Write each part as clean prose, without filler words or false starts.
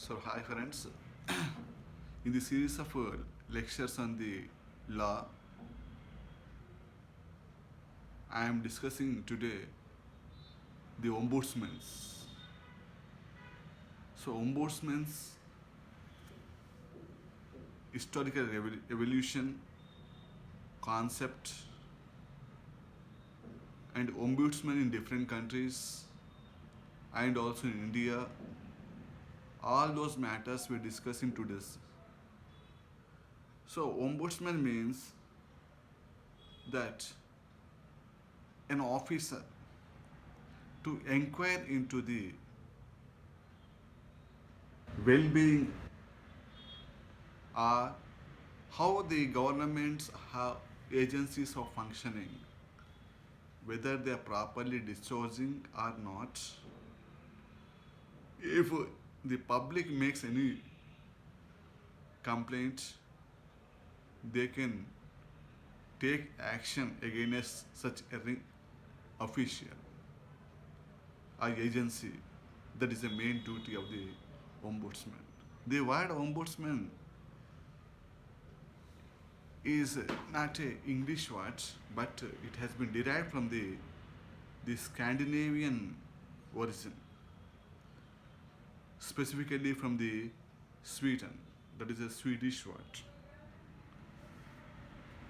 So, hi friends. In the series of lectures on the law, I am discussing today the ombudsman's. So, ombudsman's historical evolution, concept, and ombudsman in different countries and also in India. All those matters we discuss in today's. So, ombudsman means that an officer to inquire into the well-being or how the governments have agencies are functioning, whether they are properly discharging or not. If the public makes any complaint, they can take action against such a official or agency. That is the main duty of the ombudsman. The word ombudsman is not a English word, but it has been derived from the Scandinavian origin, specifically from the Sweden. That is a Swedish word.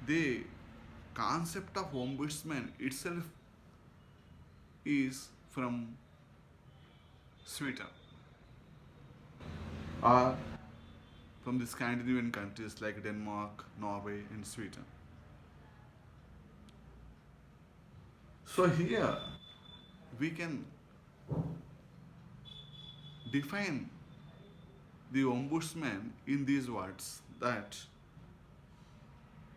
The concept of ombudsman itself is from Sweden or from the Scandinavian countries like Denmark, Norway, and Sweden. So here we can define the ombudsman in these words that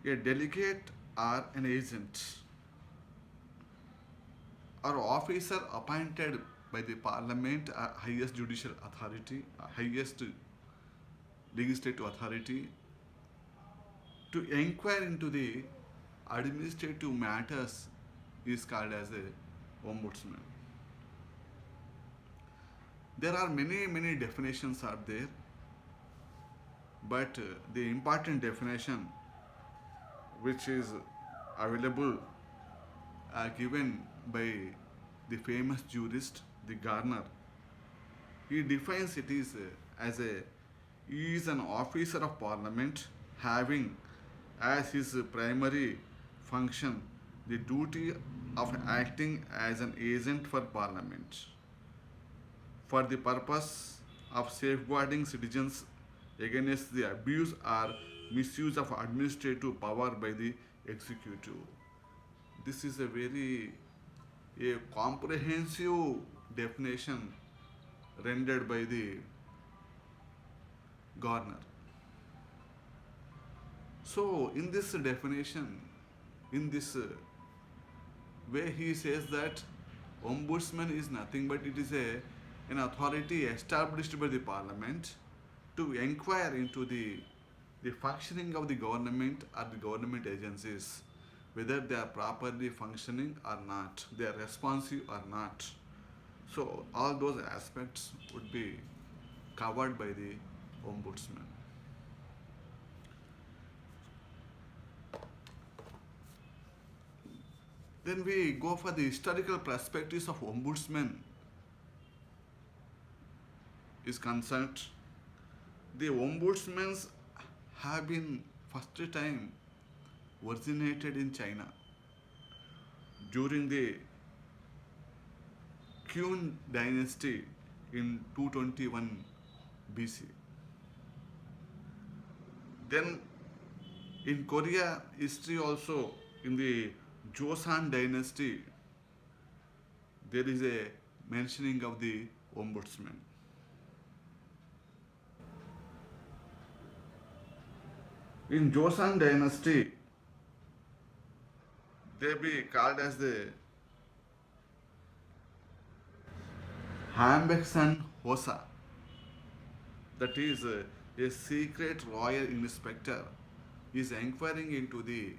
a delegate or an agent or officer appointed by the parliament or highest judicial authority, highest legislative authority to inquire into the administrative matters is called as a ombudsman. There are many definitions out there, but the important definition which is available given by the famous jurist, the Garner. He defines it as a he is an officer of parliament having as his primary function the duty of acting as an agent for parliament for the purpose of safeguarding citizens against the abuse or misuse of administrative power by the executive. This is a very a comprehensive definition rendered by the Garner. So, in this definition, in this way, he says that ombudsman is nothing but it is an authority established by the parliament to inquire into the functioning of the government or the government agencies, whether they are properly functioning or not, they are responsive or not. So, all those aspects would be covered by the ombudsman. Then we go for the historical perspectives of ombudsman is concerned. The ombudsmans have been first time originated in China during the Qin dynasty in 221 BC. Then in Korea history also in the Joseon dynasty there is a mentioning of the ombudsman. In Joseon dynasty they be called as the Hambeksan Hosa, that is a secret royal inspector is inquiring into the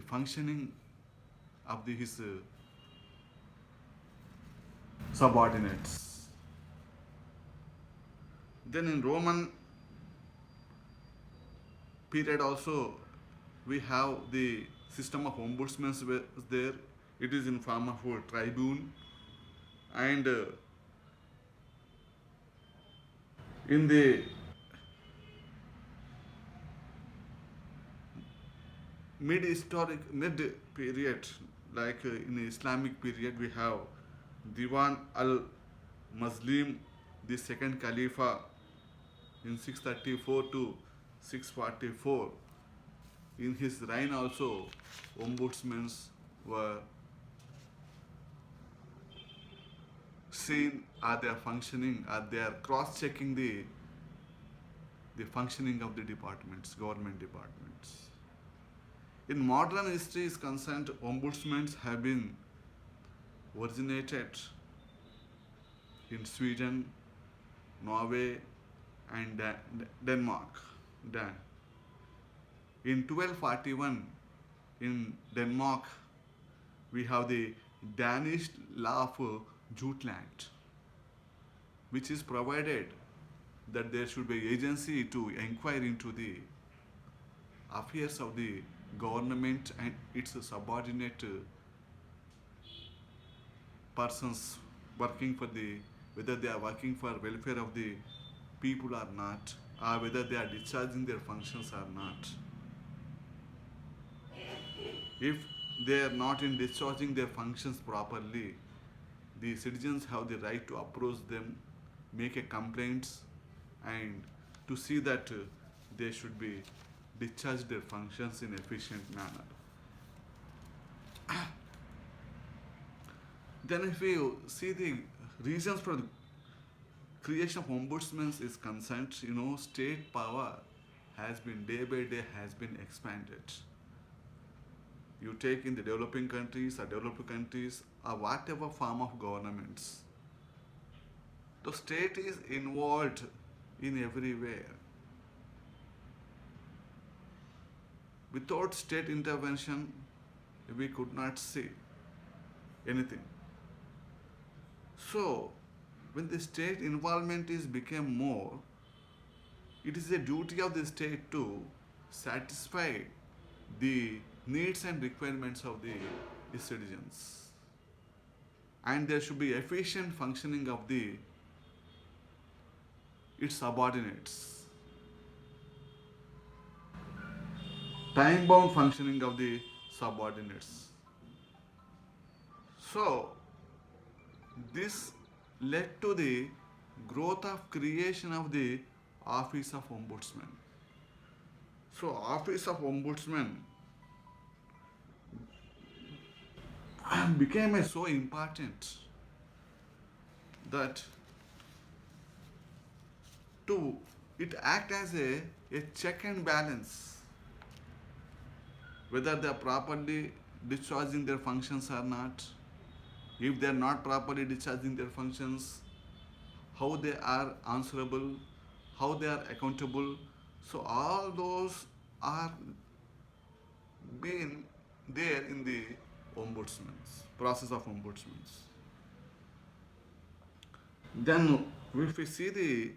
functioning of his subordinates. Then in Roman period also we have the system of ombudsmen was there. It is in form of a tribune, and in the mid period, like in the Islamic period, we have Diwan al Muslim, the second Khalifa, in 634 to 644. In his reign also, ombudsmen were seen, are they are functioning, are they are cross-checking the functioning of the departments, government departments. In modern history is concerned, ombudsmen have been originated in Sweden, Norway, and Denmark. In 1241, in Denmark, we have the Danish law of Jutland, which is provided that there should be agency to inquire into the affairs of the government and its subordinate persons working for the, whether they are working for welfare of the people or not, or whether they are discharging their functions or not. If they are not in discharging their functions properly, the citizens have the right to approach them, make a complaint, and to see that they should be discharge their functions in efficient manner. Then if we see the reasons for the creation of ombudsmen is concerned, state power has been day by day has been expanded. You take in the developing countries or developed countries or whatever form of governments, the state is involved in everywhere. Without state intervention, we could not see anything. So, when the state involvement is became more, it is a duty of the state to satisfy the needs and requirements of the citizens. And there should be efficient functioning of the its subordinates. Time bound functioning of the subordinates. So, this led to the growth of creation of the office of ombudsman. So, office of ombudsman became so important that to it act as a check and balance whether they are properly discharging their functions or not. If they are not properly discharging their functions, how they are answerable, how they are accountable. So all those are been there in the ombudsman's process of ombudsman's. Then if we see the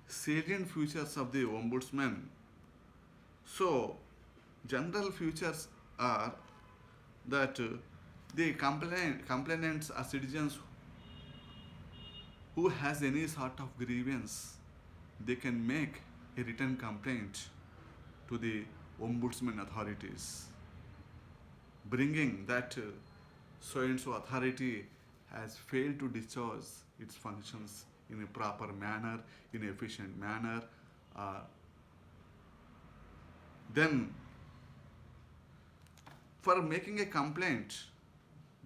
salient features of the ombudsman, so general features are that the complainants are citizens who has any sort of grievance, they can make a written complaint to the ombudsman authorities, bringing that so and so authority has failed to discharge its functions in a proper manner, in an efficient manner. Then, for making a complaint,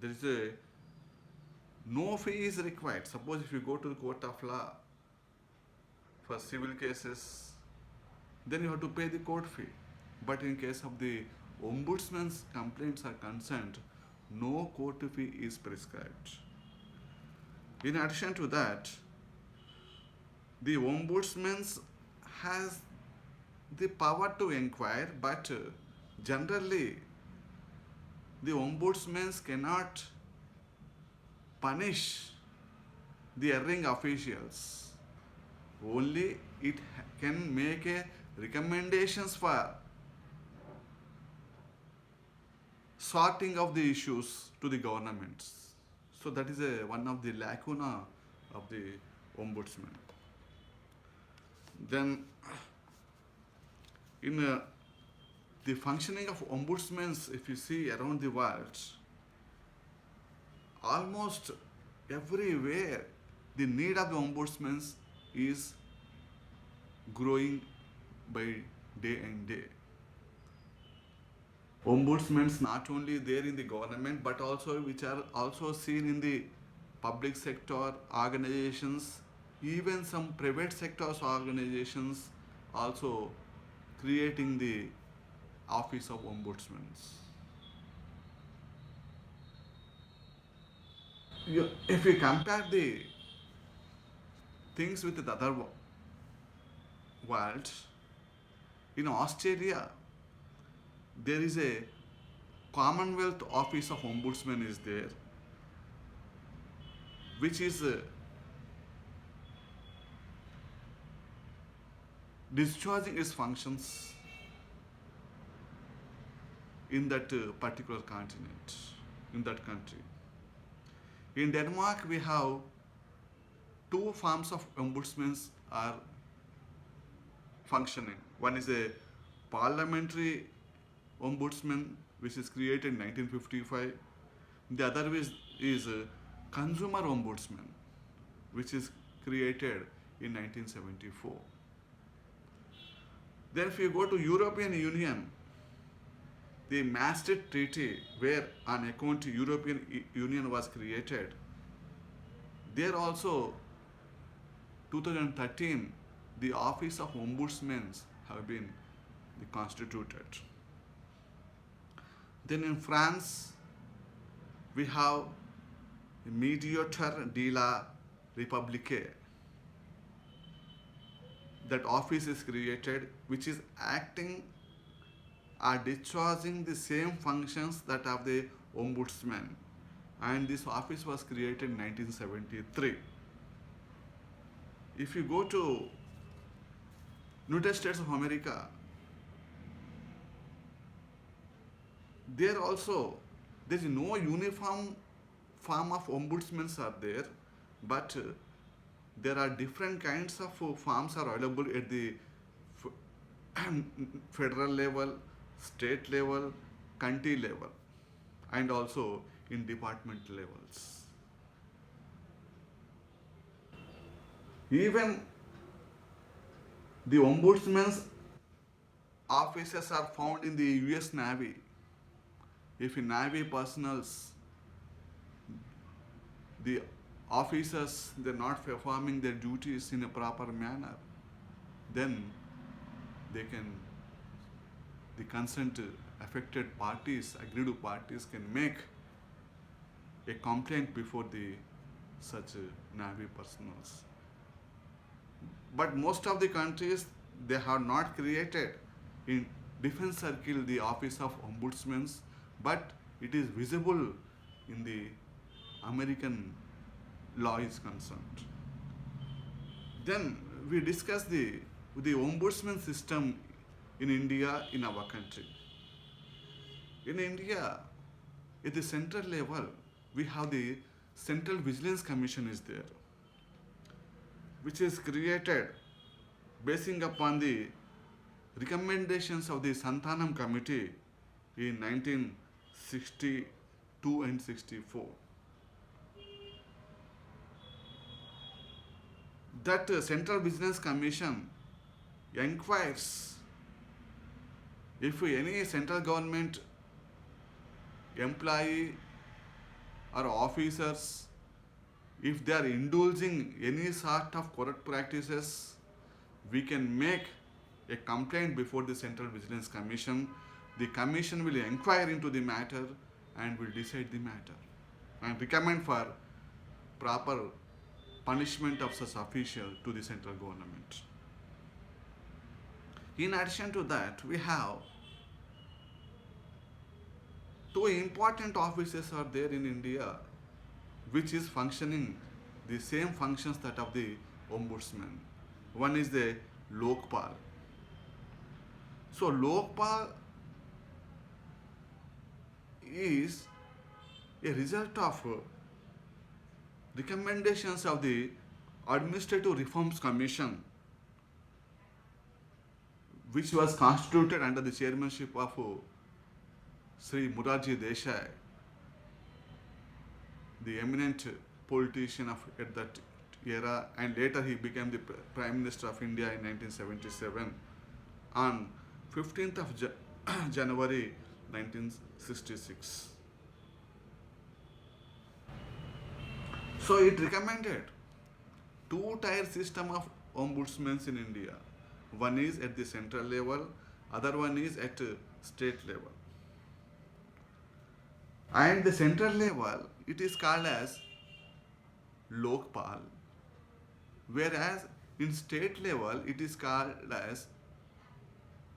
there is a no fee is required. Suppose if you go to the court of law for civil cases, then you have to pay the court fee. But in case of the ombudsman's complaints are concerned, no court fee is prescribed. In addition to that, the ombudsman has the power to inquire, but generally the ombudsman cannot punish the erring officials. Only it can make a recommendations for sorting of the issues to the governments. So that is one of the lacuna of the ombudsman. Then, in the functioning of ombudsmen, if you see around the world, almost everywhere the need of the ombudsman is growing by day and day. Ombudsmen not only there in the government but also which are also seen in the public sector organizations, even some private sectors organizations also creating the office of ombudsmen. If we compare the things with the other world, in Australia there is a Commonwealth Office of Ombudsman is there, which is discharging its functions in that particular continent, in that country. In Denmark, we have two forms of ombudsmen are functioning. One is a parliamentary ombudsman, which is created in 1955. The other is a consumer ombudsman, which is created in 1974. Then if you go to European Union, the Maastricht Treaty, where on account European Union was created, there also 2013 the office of ombudsmen have been constituted. Then in France we have Mediator de la République. That office is created which is acting or discharging the same functions that of the ombudsman, and this office was created in 1973. If you go to United States of America, there also there is no uniform form of ombudsmen are there, but there are different kinds of forms are available at the federal level, state level, county level, and also in department levels. Even the ombudsman's offices are found in the US Navy. If in Navy personals, the officers they're not performing their duties in a proper manner, then they can the consent affected parties, agreed parties can make a complaint before the such Navy personals. But most of the countries they have not created in defense circle the office of ombudsman, but it is visible in the American law is concerned. Then we discuss the ombudsman system in India, in our country. In India, at the central level, we have the Central Vigilance Commission is there, which is created basing upon the recommendations of the Santhanam Committee in 1962 and 64. That Central Vigilance Commission inquires if any central government employee or officers, if they are indulging any sort of corrupt practices, we can make a complaint before the Central Vigilance Commission. The commission will inquire into the matter and will decide the matter and recommend for proper punishment of such official to the central government. In addition to that, we have two important offices are there in India which is functioning the same functions that of the ombudsman. one is the Lokpal. So Lokpal is a result of recommendations of the Administrative Reforms Commission, which was constituted under the chairmanship of Sri Morarji Desai, the eminent politician of at that era, and later he became the Prime Minister of India in 1977 on 15th of January 1966. So it recommended two-tier system of ombudsmen in India. One is at the central level, other one is at state level. And the central level, it is called as Lokpal, whereas in state level, it is called as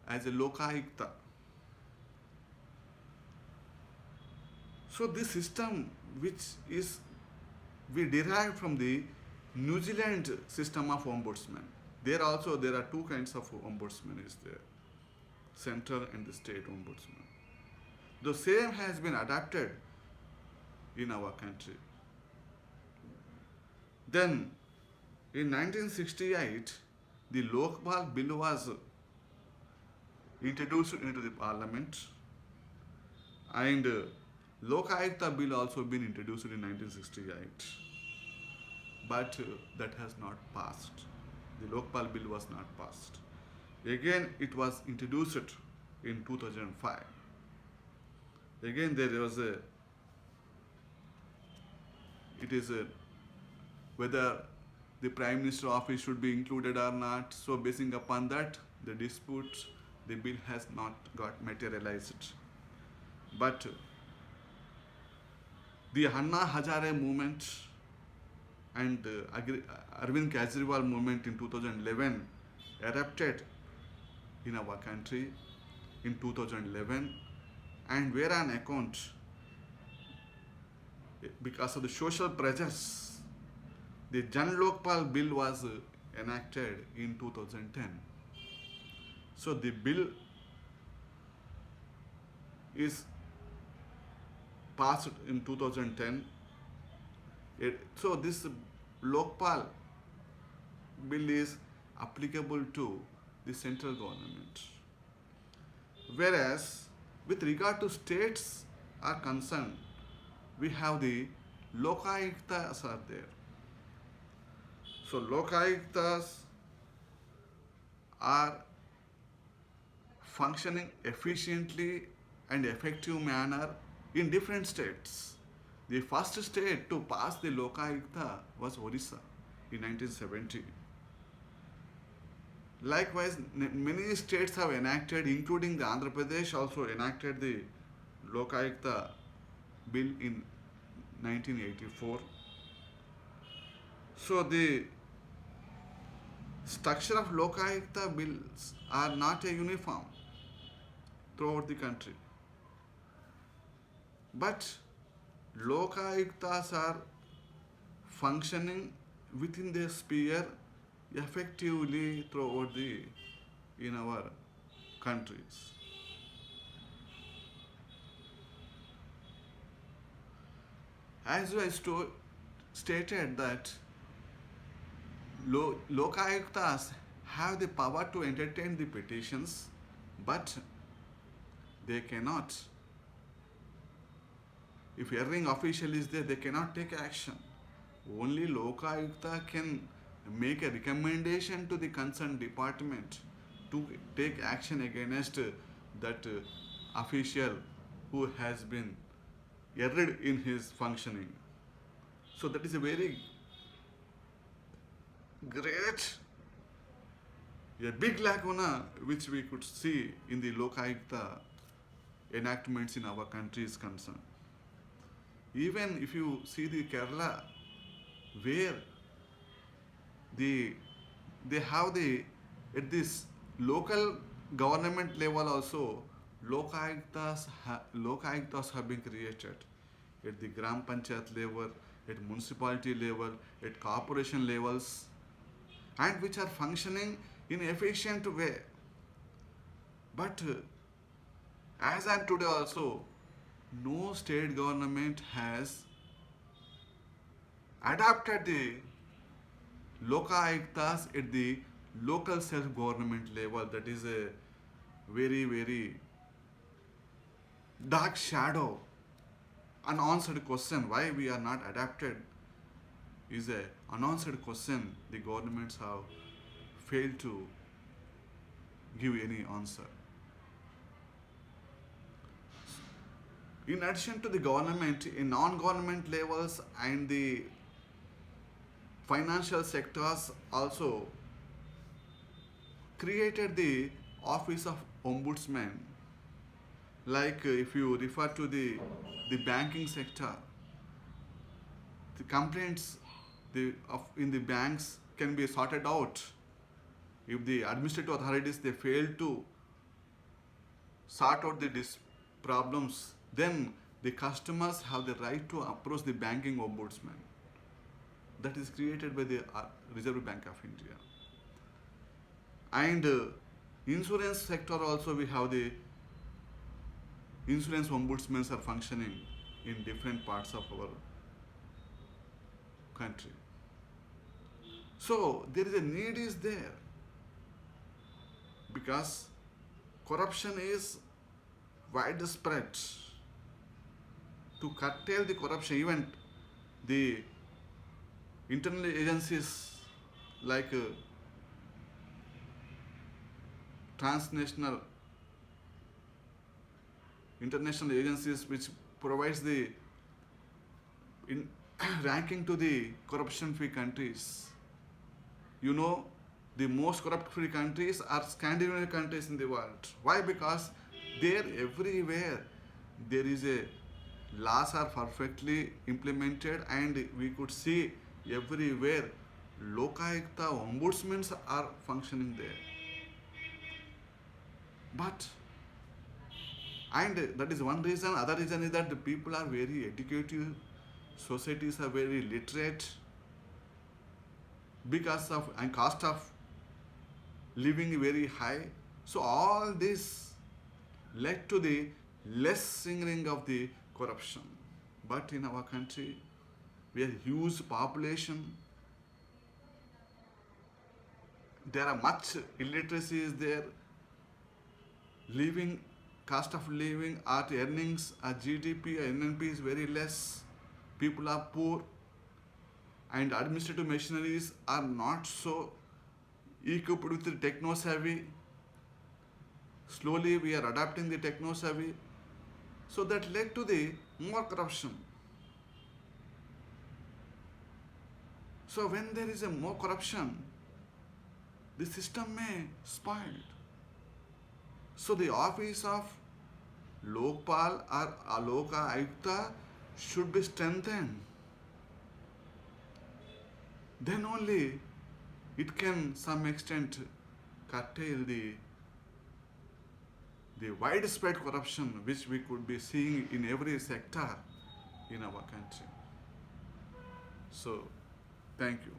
a Lokayukta. So this system, which is we derived from the New Zealand system of ombudsman. There are two kinds of ombudsman is there, central and the state ombudsman. The same has been adapted in our country. Then in 1968, the Lokpal bill was introduced into the parliament, and Lokayukta bill also been introduced in 1968, but that has not passed. The Lokpal bill was not passed. Again, it was introduced in 2005. Again, there was whether the Prime Minister office should be included or not. So basing upon that, the dispute, the bill has not got materialized. But the Anna Hazare movement and Arvind Kejriwal movement in 2011 erupted in our country in 2011, and were on account because of the social pressures, the Jan Lokpal bill was enacted in 2010. So the bill is passed in 2010. So this Lokpal bill is applicable to the central government. Whereas with regard to states are concerned, we have the Lokayuktas are there. So Lokayuktas are functioning efficiently and effective manner in different states. The first state to pass the Lokayukta was Orissa in 1970. Likewise, many states have enacted, including the Andhra Pradesh, also enacted the Lokayukta bill in 1984. So the structure of Lokayukta bills are not a uniform throughout the country. But Lokayuktas are functioning within their sphere effectively throughout in our countries. As I stated that Lokayuktas have the power to entertain the petitions, but they cannot. If erring official is there, they cannot take action. Only Lokayukta can make a recommendation to the concerned department to take action against that official who has been erred in his functioning. So that is a very great, a big lacuna which we could see in the Lokayukta enactments in our country is concerned. Even if you see the Kerala, where they have at this local government level also Lokayuktas have been created at the Gram Panchayat level, at municipality level, at corporation levels, and which are functioning in efficient way. But as on today also, no state government has adapted the Lokayuktas at the local self-government level. That is a very, very dark shadow, unanswered question. Why we are not adapted is a unanswered question. The governments have failed to give any answer. In addition to the government, in non-government levels and the financial sectors also created the office of ombudsman. Like if you refer to the banking sector, the complaints in the banks can be sorted out. If the administrative authorities they fail to sort out the problems, then the customers have the right to approach the banking ombudsman. That is created by the Reserve Bank of India. And insurance sector also we have the insurance ombudsmen are functioning in different parts of our country. So there is a need is there because corruption is widespread. To curtail the corruption, even the internal agencies like transnational international agencies which provides the in ranking to the corruption free countries. You know, the most corrupt free countries are Scandinavian countries in the world. Why? Because there everywhere there is a laws are perfectly implemented, and we could see everywhere Lokayukta ombudsmen are functioning there. But and that is one reason. Other reason is that the people are very educated, societies are very literate, because of and cost of living very high. So all this led to the less singing of the corruption. But in our country, we have huge population. There are much illiteracy is there. Living cost of living, or earnings, or GDP, or NNP is very less. People are poor, and administrative machineries are not so equipped with the techno savvy. Slowly we are adapting the techno savvy, so that led to the more corruption. So when there is a more corruption, the system may spoil. So the office of Lokpal or Aloka Ayukta should be strengthened. Then only it can some extent curtail the widespread corruption which we could be seeing in every sector in our country. So, thank you.